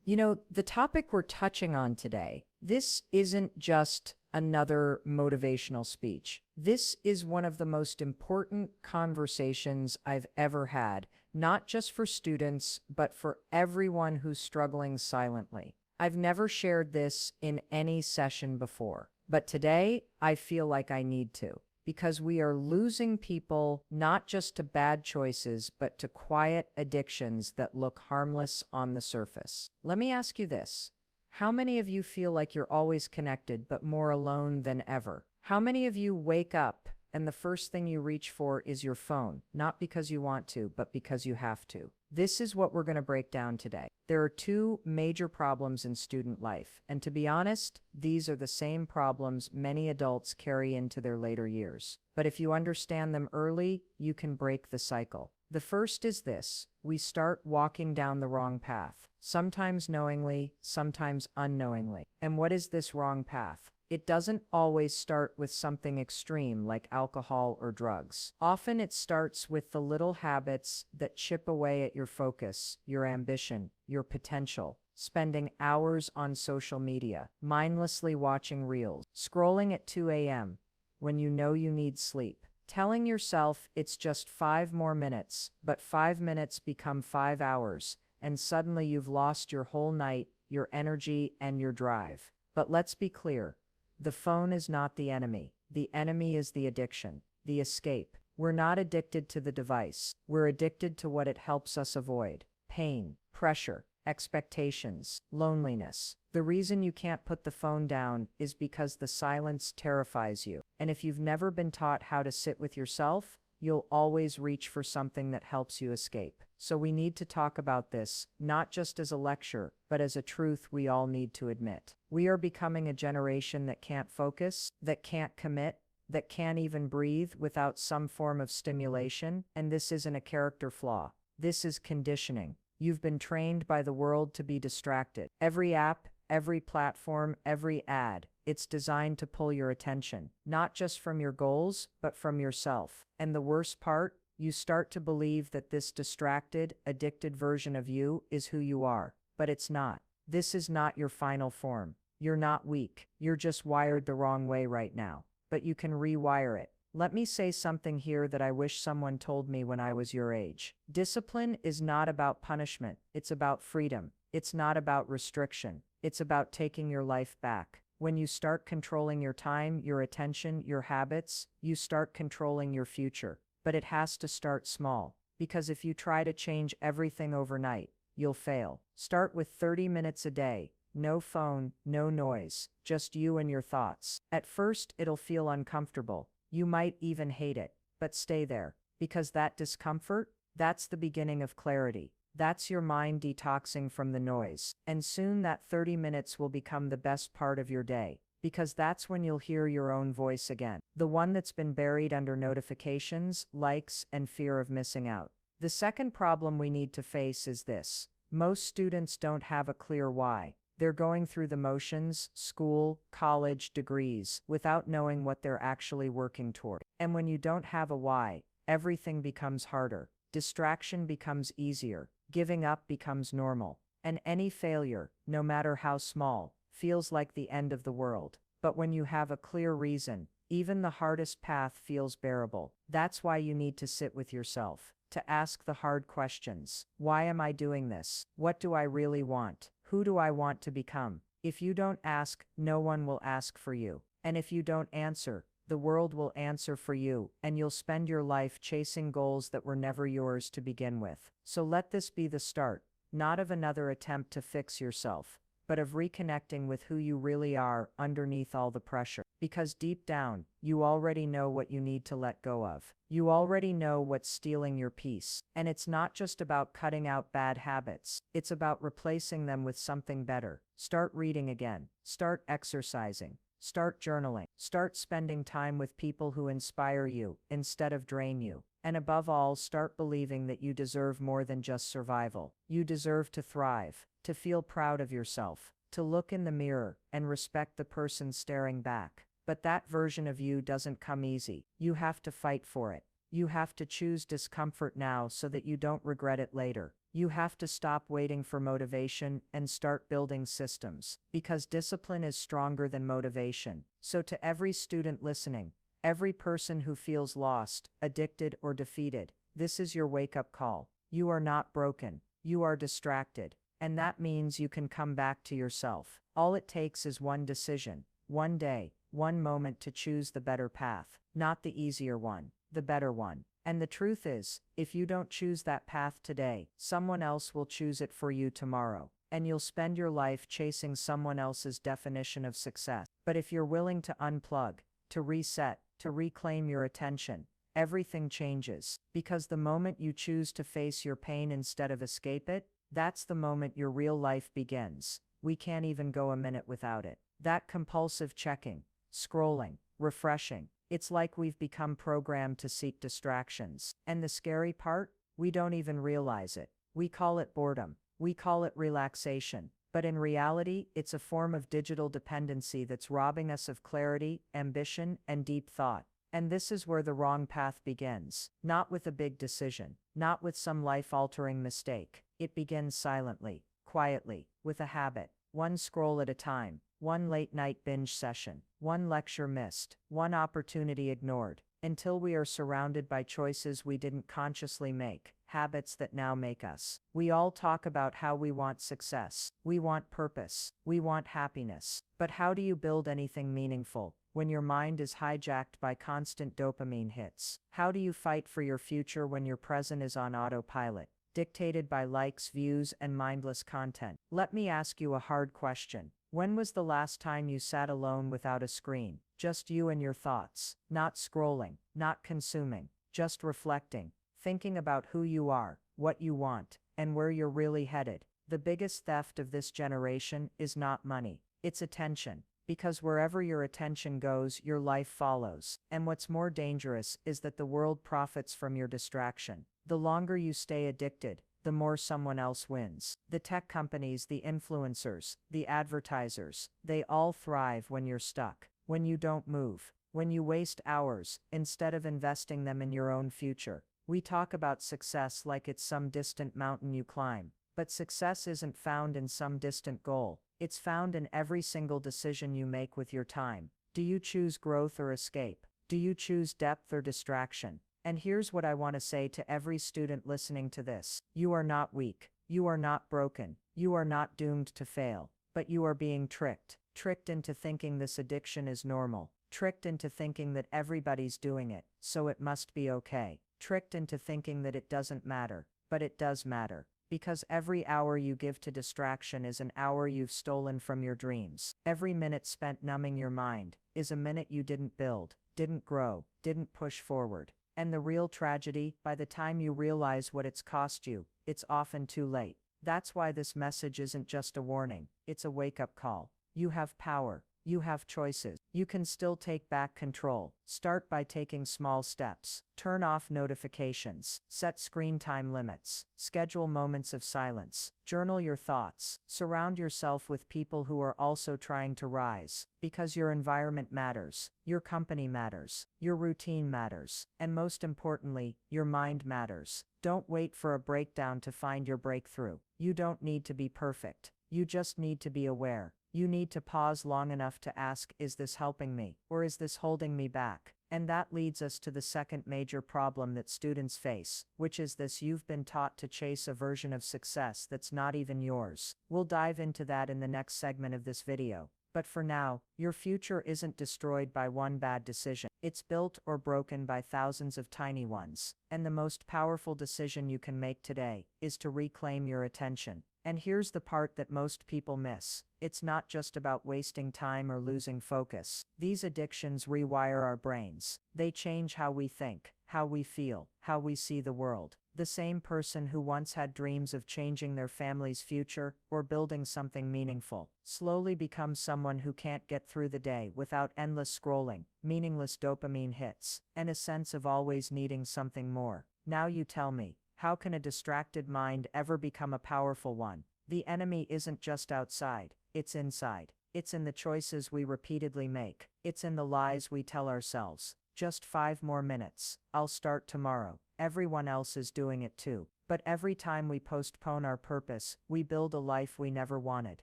The topic we're touching on today, this isn't just another motivational speech. This is one of the most important conversations I've ever had, not just for students, but for everyone who's struggling silently. I've never shared this in any session before, but today I feel like I need to. Because we are losing people not just to bad choices, but to quiet addictions that look harmless on the surface. Let me ask you this. How many of you feel like you're always connected, but more alone than ever? How many of you wake up and the first thing you reach for is your phone, not because you want to, but because you have to? This is what we're going to break down today. There are two major problems in student life, and to be honest, these are the same problems many adults carry into their later years. But if you understand them early, you can break the cycle. The first is this: we start walking down the wrong path, sometimes knowingly, sometimes unknowingly. And what is this wrong path? It doesn't always start with something extreme like alcohol or drugs. Often it starts with the little habits that chip away at your focus, your ambition, your potential. Spending hours on social media, mindlessly watching reels, scrolling at 2 a.m. when you know you need sleep. Telling yourself it's just 5 more minutes, but 5 minutes become 5 hours, and suddenly you've lost your whole night, your energy, and your drive. But let's be clear. The phone is not the enemy. The enemy is the addiction, the escape. We're not addicted to the device. We're addicted to what it helps us avoid: pain, pressure, expectations, loneliness. The reason you can't put the phone down is because the silence terrifies you. And if you've never been taught how to sit with yourself, you'll always reach for something that helps you escape. So we need to talk about this, not just as a lecture, but as a truth we all need to admit. We are becoming a generation that can't focus, that can't commit, that can't even breathe without some form of stimulation, and this isn't a character flaw. This is conditioning. You've been trained by the world to be distracted. Every app, every platform, every ad, it's designed to pull your attention, not just from your goals, but from yourself. And the worst part, you start to believe that this distracted, addicted version of you is who you are. But it's not. This is not your final form. You're not weak. You're just wired the wrong way right now. But you can rewire it. Let me say something here that I wish someone told me when I was your age. Discipline is not about punishment. It's about freedom. It's not about restriction. It's about taking your life back. When you start controlling your time, your attention, your habits, you start controlling your future. But it has to start small. Because if you try to change everything overnight, you'll fail. Start with 30 minutes a day. No phone, no noise, just you and your thoughts. At first, it'll feel uncomfortable. You might even hate it, but stay there. Because that discomfort, that's the beginning of clarity. That's your mind detoxing from the noise. And soon that 30 minutes will become the best part of your day. Because that's when you'll hear your own voice again. The one that's been buried under notifications, likes, and fear of missing out. The second problem we need to face is this. Most students don't have a clear why. They're going through the motions, school, college, degrees, without knowing what they're actually working toward. And when you don't have a why, everything becomes harder. Distraction becomes easier. Giving up becomes normal. And any failure, no matter how small, feels like the end of the world. But when you have a clear reason, even the hardest path feels bearable. That's why you need to sit with yourself, to ask the hard questions. Why am I doing this? What do I really want? Who do I want to become? If you don't ask, no one will ask for you. And if you don't answer, the world will answer for you, and you'll spend your life chasing goals that were never yours to begin with. So let this be the start, not of another attempt to fix yourself, but of reconnecting with who you really are underneath all the pressure. Because deep down, you already know what you need to let go of. You already know what's stealing your peace. And it's not just about cutting out bad habits. It's about replacing them with something better. Start reading again. Start exercising. Start journaling. Start spending time with people who inspire you instead of drain you. And above all, start believing that you deserve more than just survival. You deserve to thrive, to feel proud of yourself, to look in the mirror and respect the person staring back. But that version of you doesn't come easy. You have to fight for it. You have to choose discomfort now so that you don't regret it later. You have to stop waiting for motivation and start building systems, because discipline is stronger than motivation. So to every student listening, every person who feels lost, addicted, or defeated, this is your wake-up call. You are not broken. You are distracted. And that means you can come back to yourself. All it takes is one decision, one day, one moment to choose the better path, not the easier one, the better one. And the truth is, if you don't choose that path today, someone else will choose it for you tomorrow, and you'll spend your life chasing someone else's definition of success. But if you're willing to unplug, to reset, to reclaim your attention, everything changes. Because the moment you choose to face your pain instead of escape it, that's the moment your real life begins. We can't even go a minute without it. That compulsive checking, scrolling, refreshing, it's like we've become programmed to seek distractions. And the scary part? We don't even realize it. We call it boredom. We call it relaxation. But in reality, it's a form of digital dependency that's robbing us of clarity, ambition, and deep thought. And this is where the wrong path begins. Not with a big decision. Not with some life-altering mistake. It begins silently, quietly, with a habit. One scroll at a time. One late-night binge session. One lecture missed. One opportunity ignored. Until we are surrounded by choices we didn't consciously make. Habits that now make us. We all talk about how we want success. We want purpose. We want happiness. But how do you build anything meaningful when your mind is hijacked by constant dopamine hits? How do you fight for your future when your present is on autopilot, dictated by likes, views, and mindless content? Let me ask you a hard question. When was the last time you sat alone without a screen? Just you and your thoughts. Not scrolling, not consuming, just reflecting, thinking about who you are, what you want, and where you're really headed. The biggest theft of this generation is not money, it's attention. Because wherever your attention goes, your life follows. And what's more dangerous is that the world profits from your distraction. The longer you stay addicted, the more someone else wins. The tech companies, the influencers, the advertisers, they all thrive when you're stuck, when you don't move, when you waste hours instead of investing them in your own future. We talk about success like it's some distant mountain you climb, but success isn't found in some distant goal. It's found in every single decision you make with your time. Do you choose growth or escape? Do you choose depth or distraction? And here's what I want to say to every student listening to this. You are not weak. You are not broken. You are not doomed to fail. But you are being tricked. Tricked into thinking this addiction is normal. Tricked into thinking that everybody's doing it, so it must be okay. Tricked into thinking that it doesn't matter. But it does matter. Because every hour you give to distraction is an hour you've stolen from your dreams. Every minute spent numbing your mind is a minute you didn't build, didn't grow, didn't push forward. And the real tragedy, by the time you realize what it's cost you, it's often too late. That's why this message isn't just a warning, it's a wake-up call. You have power. You have choices. You can still take back control. Start by taking small steps. Turn off notifications. Set screen time limits. Schedule moments of silence. Journal your thoughts. Surround yourself with people who are also trying to rise. Because your environment matters. Your company matters. Your routine matters. And most importantly, your mind matters. Don't wait for a breakdown to find your breakthrough. You don't need to be perfect. You just need to be aware. You need to pause long enough to ask, is this helping me, or is this holding me back? And that leads us to the second major problem that students face, which is this: you've been taught to chase a version of success that's not even yours. We'll dive into that in the next segment of this video. But for now, your future isn't destroyed by one bad decision. It's built or broken by thousands of tiny ones. And the most powerful decision you can make today is to reclaim your attention. And here's the part that most people miss. It's not just about wasting time or losing focus. These addictions rewire our brains. They change how we think, how we feel, how we see the world. The same person who once had dreams of changing their family's future or building something meaningful slowly becomes someone who can't get through the day without endless scrolling, meaningless dopamine hits, and a sense of always needing something more. Now you tell me, how can a distracted mind ever become a powerful one? The enemy isn't just outside, it's inside. It's in the choices we repeatedly make. It's in the lies we tell ourselves. Just 5 more minutes. I'll start tomorrow. Everyone else is doing it too. But every time we postpone our purpose, we build a life we never wanted.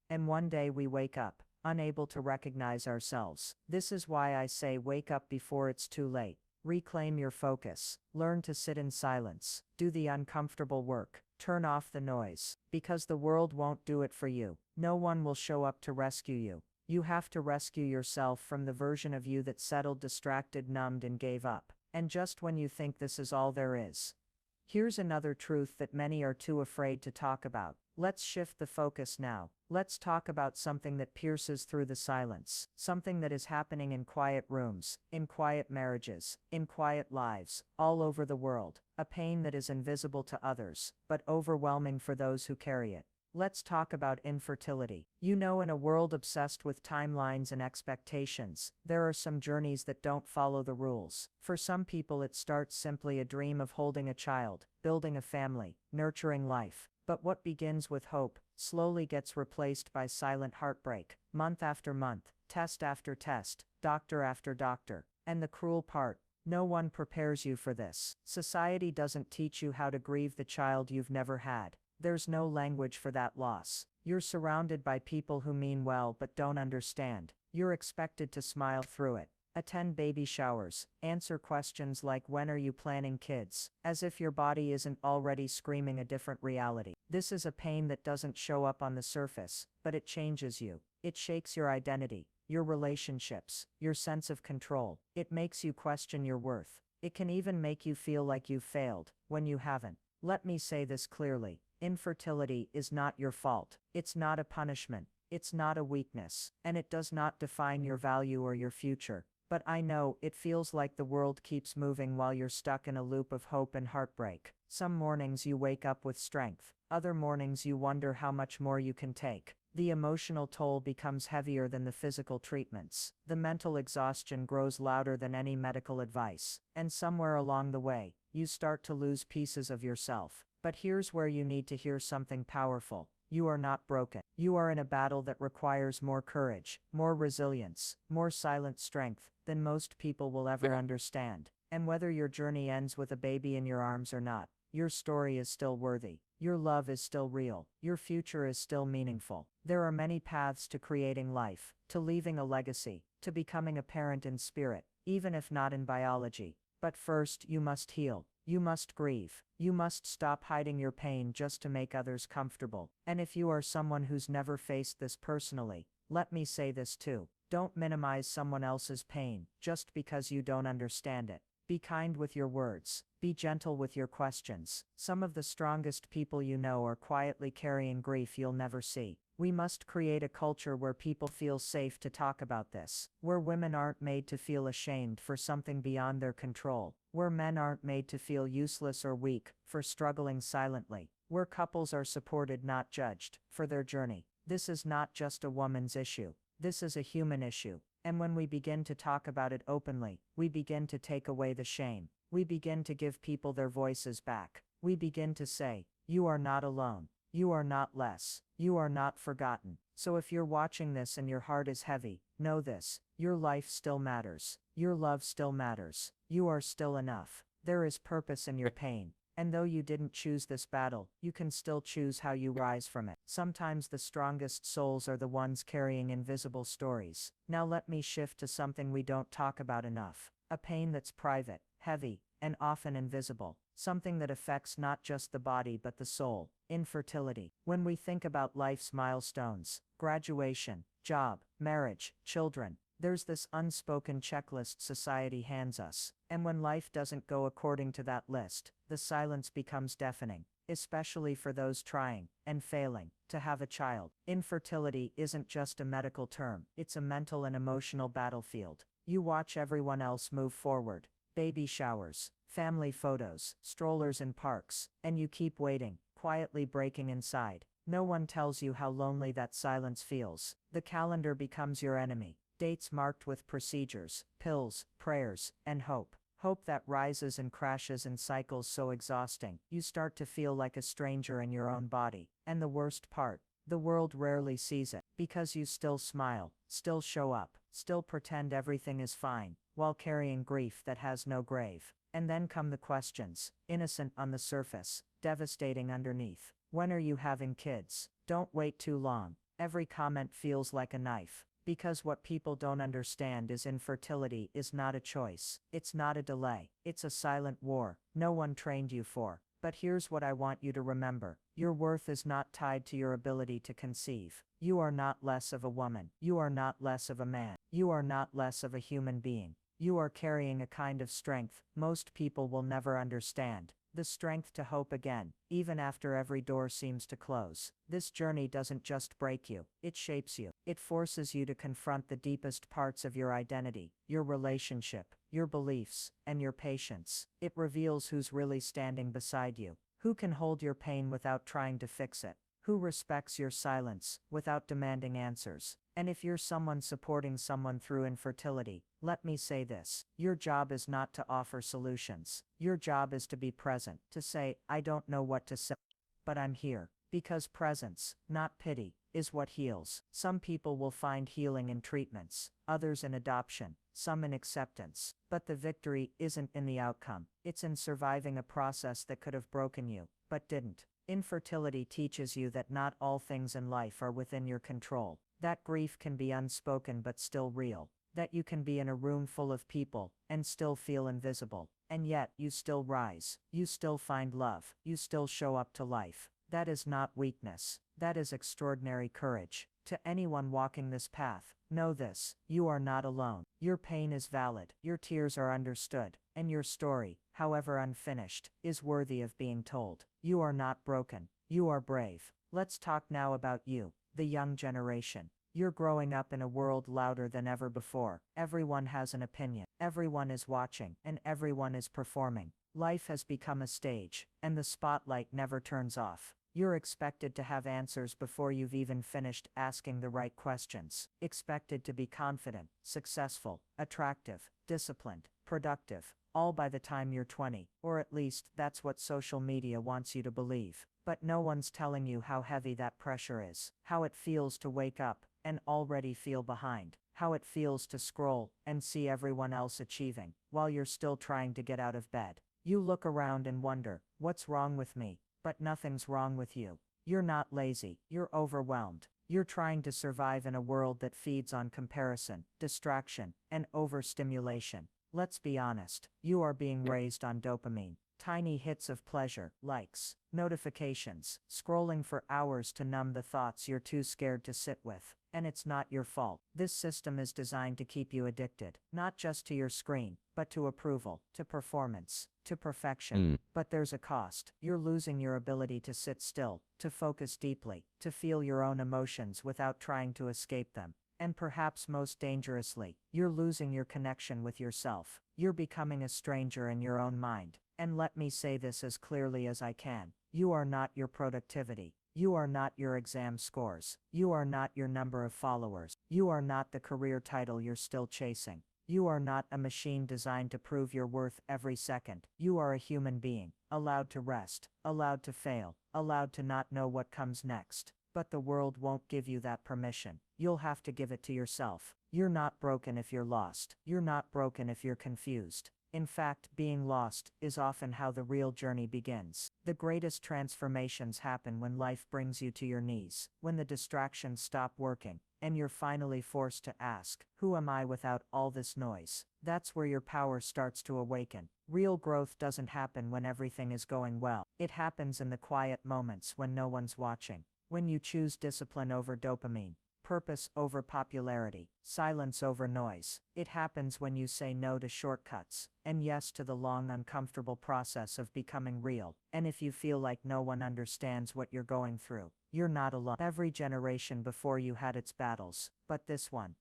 And one day we wake up, unable to recognize ourselves. This is why I say wake up before it's too late. Reclaim your focus. Learn to sit in silence. Do the uncomfortable work. Turn off the noise. Because the world won't do it for you. No one will show up to rescue you. You have to rescue yourself from the version of you that settled, distracted, numbed, and gave up. And just when you think this is all there is. Here's another truth that many are too afraid to talk about. Let's shift the focus now. Let's talk about something that pierces through the silence. Something that is happening in quiet rooms, in quiet marriages, in quiet lives, all over the world. A pain that is invisible to others, but overwhelming for those who carry it. Let's talk about infertility. You know, in a world obsessed with timelines and expectations, there are some journeys that don't follow the rules. For some people, it starts simply a dream of holding a child, building a family, nurturing life. But what begins with hope slowly gets replaced by silent heartbreak, month after month, test after test, doctor after doctor. And the cruel part, no one prepares you for this. Society doesn't teach you how to grieve the child you've never had. There's no language for that loss. You're surrounded by people who mean well but don't understand. You're expected to smile through it. Attend baby showers, answer questions like when are you planning kids, as if your body isn't already screaming a different reality. This is a pain that doesn't show up on the surface, but it changes you. It shakes your identity, your relationships, your sense of control. It makes you question your worth. It can even make you feel like you've failed, when you haven't. Let me say this clearly. Infertility is not your fault. It's not a punishment. It's not a weakness. And it does not define your value or your future. But I know it feels like the world keeps moving while you're stuck in a loop of hope and heartbreak. Some mornings you wake up with strength. Other mornings you wonder how much more you can take. The emotional toll becomes heavier than the physical treatments. The mental exhaustion grows louder than any medical advice. And somewhere along the way, you start to lose pieces of yourself. But here's where you need to hear something powerful. You are not broken. You are in a battle that requires more courage, more resilience, more silent strength than most people will ever understand. And whether your journey ends with a baby in your arms or not, your story is still worthy. Your love is still real. Your future is still meaningful. There are many paths to creating life, to leaving a legacy, to becoming a parent in spirit, even if not in biology. But first, you must heal. You must grieve. You must stop hiding your pain just to make others comfortable. And if you are someone who's never faced this personally, let me say this too. Don't minimize someone else's pain just because you don't understand it. Be kind with your words. Be gentle with your questions. Some of the strongest people you know are quietly carrying grief you'll never see. We must create a culture where people feel safe to talk about this, where women aren't made to feel ashamed for something beyond their control, where men aren't made to feel useless or weak for struggling silently, where couples are supported, not judged, for their journey. This is not just a woman's issue. This is a human issue. And when we begin to talk about it openly, we begin to take away the shame. We begin to give people their voices back. We begin to say, you are not alone. You are not less. You are not forgotten. So if you're watching this and your heart is heavy, know this. Your life still matters. Your love still matters. You are still enough. There is purpose in your pain. And though you didn't choose this battle, you can still choose how you rise from it. Sometimes the strongest souls are the ones carrying invisible stories. Now let me shift to something we don't talk about enough. A pain that's private, heavy, and often invisible. Something that affects not just the body but the soul. Infertility. When we think about life's milestones, graduation, job, marriage, children, there's this unspoken checklist society hands us. And when life doesn't go according to that list, the silence becomes deafening, especially for those trying, and failing, to have a child. Infertility isn't just a medical term, it's a mental and emotional battlefield. You watch everyone else move forward. Baby showers, family photos, strollers in parks, and you keep waiting, quietly breaking inside. No one tells you how lonely that silence feels. The calendar becomes your enemy. Dates marked with procedures, pills, prayers, and hope. Hope that rises and crashes in cycles so exhausting, you start to feel like a stranger in your own body. And the worst part, the world rarely sees it, because you still smile, still show up, still pretend everything is fine, while carrying grief that has no grave. And then come the questions, innocent on the surface. devastating underneath. When are you having kids? Don't wait too long. Every comment feels like a knife. Because what people don't understand is infertility is not a choice. It's not a delay. It's a silent war no one trained you for. But here's what I want you to remember. Your worth is not tied to your ability to conceive. You are not less of a woman. You are not less of a man. You are not less of a human being. You are carrying a kind of strength most people will never understand. The strength to hope again, even after every door seems to close. This journey doesn't just break you, it shapes you. It forces you to confront the deepest parts of your identity, your relationship, your beliefs, and your patience. It reveals who's really standing beside you, who can hold your pain without trying to fix it, who respects your silence without demanding answers. And if you're someone supporting someone through infertility, let me say this. Your job is not to offer solutions. Your job is to be present, to say, I don't know what to say, but I'm here. Because presence, not pity, is what heals. Some people will find healing in treatments, others in adoption, some in acceptance. But the victory isn't in the outcome. It's in surviving a process that could have broken you, but didn't. Infertility teaches you that not all things in life are within your control. That grief can be unspoken but still real. That you can be in a room full of people and still feel invisible. And yet, you still rise. You still find love. You still show up to life. That is not weakness. That is extraordinary courage. To anyone walking this path, know this: you are not alone. Your pain is valid. Your tears are understood. And your story, however unfinished, is worthy of being told. You are not broken. You are brave. Let's talk now about you, the young generation. You're growing up in a world louder than ever before. Everyone has an opinion. Everyone is watching, and everyone is performing. Life has become a stage, and the spotlight never turns off. You're expected to have answers before you've even finished asking the right questions. Expected to be confident, successful, attractive, disciplined, productive, all by the time you're 20, or at least that's what social media wants you to believe. But no one's telling you how heavy that pressure is, how it feels to wake up and already feel behind, how it feels to scroll and see everyone else achieving while you're still trying to get out of bed. You look around and wonder, what's wrong with me? But nothing's wrong with you. You're not lazy, you're overwhelmed. You're trying to survive in a world that feeds on comparison, distraction, and overstimulation. Let's be honest, you are being raised on dopamine. Tiny hits of pleasure, likes, notifications, scrolling for hours to numb the thoughts you're too scared to sit with. And it's not your fault. This system is designed to keep you addicted, not just to your screen, but to approval, to performance, to perfection. But there's a cost. You're losing your ability to sit still, to focus deeply, to feel your own emotions without trying to escape them. And perhaps most dangerously, you're losing your connection with yourself. You're becoming a stranger in your own mind. And let me say this as clearly as I can. You are not your productivity. You are not your exam scores. You are not your number of followers. You are not the career title you're still chasing. You are not a machine designed to prove your worth every second. You are a human being, allowed to rest, allowed to fail, allowed to not know what comes next. But the world won't give you that permission. You'll have to give it to yourself. You're not broken if you're lost. You're not broken if you're confused. In fact, being lost is often how the real journey begins. The greatest transformations happen when life brings you to your knees, when the distractions stop working, and you're finally forced to ask, who am I without all this noise? That's where your power starts to awaken. Real growth doesn't happen when everything is going well. It happens in the quiet moments when no one's watching. When you choose discipline over dopamine, purpose over popularity, silence over noise. It happens when you say no to shortcuts, and yes to the long, uncomfortable process of becoming real. And if you feel like no one understands what you're going through, you're not alone. Every generation before you had its battles, but this one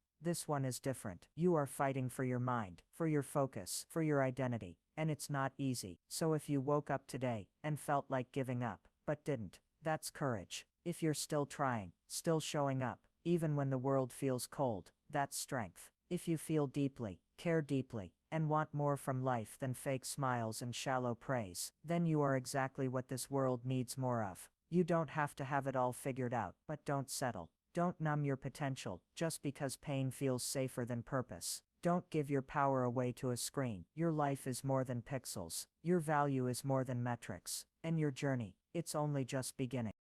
is different. You are fighting for your mind, for your focus, for your identity, and it's not easy. So if you woke up today and felt like giving up, but didn't, that's courage. If you're still trying, still showing up, even when the world feels cold, that's strength. If you feel deeply, care deeply, and want more from life than fake smiles and shallow praise, then you are exactly what this world needs more of. You don't have to have it all figured out, but don't settle. Don't numb your potential just because pain feels safer than purpose. Don't give your power away to a screen. Your life is more than pixels. Your value is more than metrics. And your journey, it's only just beginning.